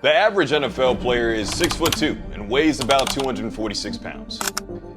The average NFL player is 6'2" and weighs about 246 pounds.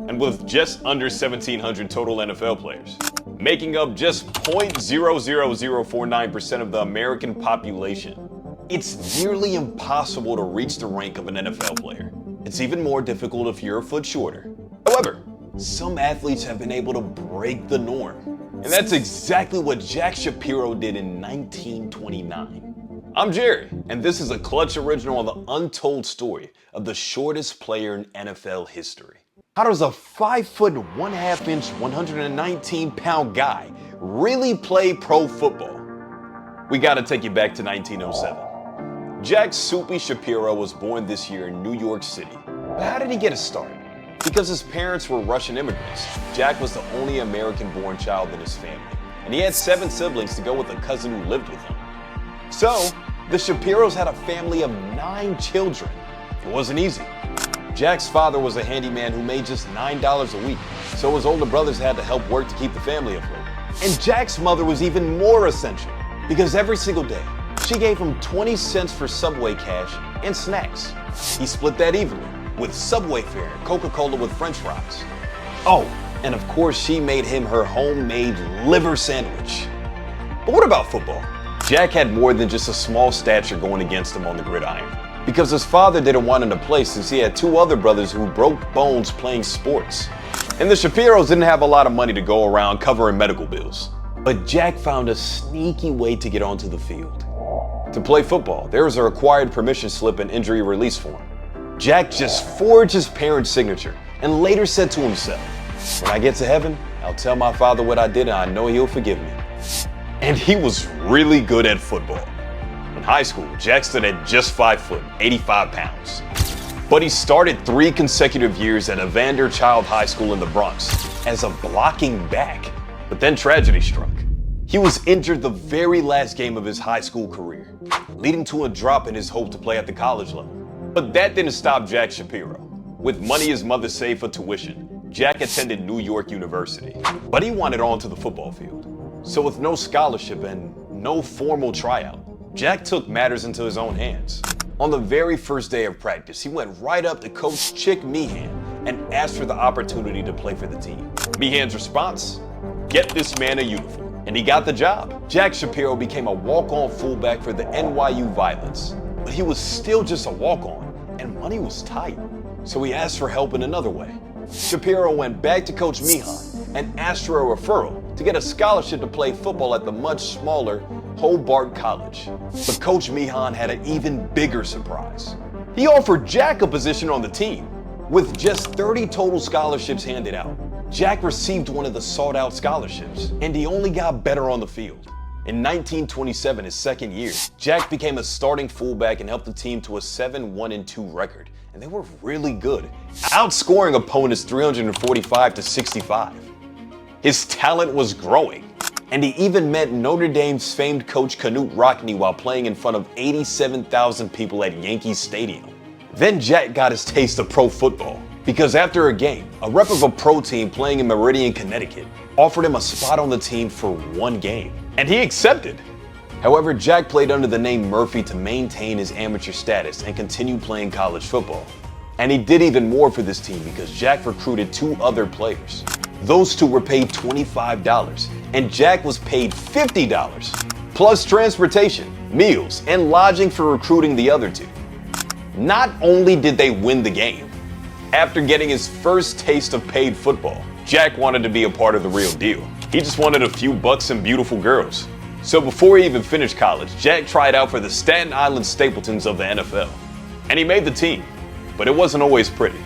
And with just under 1,700 total NFL players, making up just 0.00049% of the American population, it's nearly impossible to reach the rank of an NFL player. It's even more difficult if you're a foot shorter. However, some athletes have been able to break the norm. And that's exactly what Jack Shapiro did in 1929. I'm Jerry, and this is a Clutch original on the untold story of the shortest player in NFL history. How does a 5 foot 1/2 inch, 119-pound guy really play pro football? We gotta take you back to 1907. Jack "Soupy" Shapiro was born this year in New York City. But how did he get his start? Because his parents were Russian immigrants, Jack was the only American-born child in his family, and he had 7 siblings to go with a cousin who lived with him. So, the Shapiros had a family of 9 children. It wasn't easy. Jack's father was a handyman who made just $9 a week, so his older brothers had to help work to keep the family afloat. And Jack's mother was even more essential, because every single day, she gave him 20 cents for Subway cash and snacks. He split that evenly, with Subway fare and Coca-Cola with French fries. Oh, and of course she made him her homemade liver sandwich. But what about football? Jack had more than just a small stature going against him on the gridiron, because his father didn't want him to play since he had 2 other brothers who broke bones playing sports. And the Shapiros didn't have a lot of money to go around covering medical bills. But Jack found a sneaky way to get onto the field. To play football, there was a required permission slip and injury release form. Jack just forged his parents' signature and later said to himself, "When I get to heaven, I'll tell my father what I did and I know he'll forgive me." And he was really good at football. In high school, Jack stood at just 5 foot, 85 pounds. But he started 3 consecutive years at Evander Child High School in the Bronx as a blocking back. But then tragedy struck. He was injured the very last game of his high school career, leading to a drop in his hope to play at the college level. But that didn't stop Jack Shapiro. With money his mother saved for tuition, Jack attended New York University. But he wanted onto the football field. So with no scholarship and no formal tryout, Jack took matters into his own hands. On the very first day of practice, he went right up to Coach Chick Meehan and asked for the opportunity to play for the team. Meehan's response? Get this man a uniform. And he got the job. Jack Shapiro became a walk-on fullback for the NYU Violets. But he was still just a walk-on, and money was tight. So he asked for help in another way. Shapiro went back to Coach Meehan and asked for a referral to get a scholarship to play football at the much smaller Hobart College. But Coach Meehan had an even bigger surprise. He offered Jack a position on the team. With just 30 total scholarships handed out, Jack received one of the sought-out scholarships, and he only got better on the field. In 1927, his second year, Jack became a starting fullback and helped the team to a 7-1-2 record, and they were really good, outscoring opponents 345 to 65. His talent was growing, and he even met Notre Dame's famed coach Knute Rockne while playing in front of 87,000 people at Yankee Stadium. Then Jack got his taste of pro football, because after a game, a rep of a pro team playing in Meridian, Connecticut, offered him a spot on the team for 1 game, and he accepted. However, Jack played under the name Murphy to maintain his amateur status and continue playing college football. And he did even more for this team because Jack recruited 2 other players. Those 2 were paid $25, and Jack was paid $50, plus transportation, meals, and lodging for recruiting the other 2. Not only did they win the game, after getting his first taste of paid football, Jack wanted to be a part of the real deal. He just wanted a few bucks and beautiful girls. So before he even finished college, Jack tried out for the Staten Island Stapletons of the NFL. And he made the team, but it wasn't always pretty.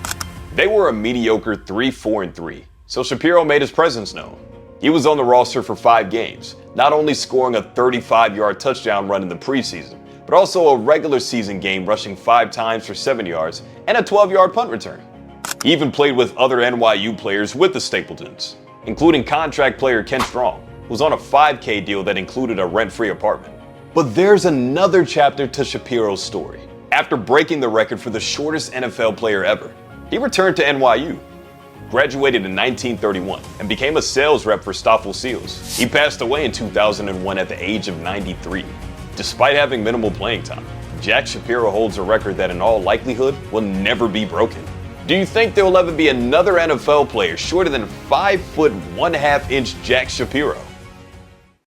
They were a mediocre 3-4-3, so Shapiro made his presence known. He was on the roster for 5 games, not only scoring a 35-yard touchdown run in the preseason, but also a regular season game rushing 5 times for 7 yards and a 12-yard punt return. He even played with other NYU players with the Stapletons, including contract player Ken Strong, who was on a $5K deal that included a rent-free apartment. But there's another chapter to Shapiro's story. After breaking the record for the shortest NFL player ever, he returned to NYU, graduated in 1931, and became a sales rep for Stoffel Seals. He passed away in 2001 at the age of 93. Despite having minimal playing time, Jack Shapiro holds a record that in all likelihood will never be broken. Do you think there will ever be another NFL player shorter than 5 foot 1/2 inch Jack Shapiro?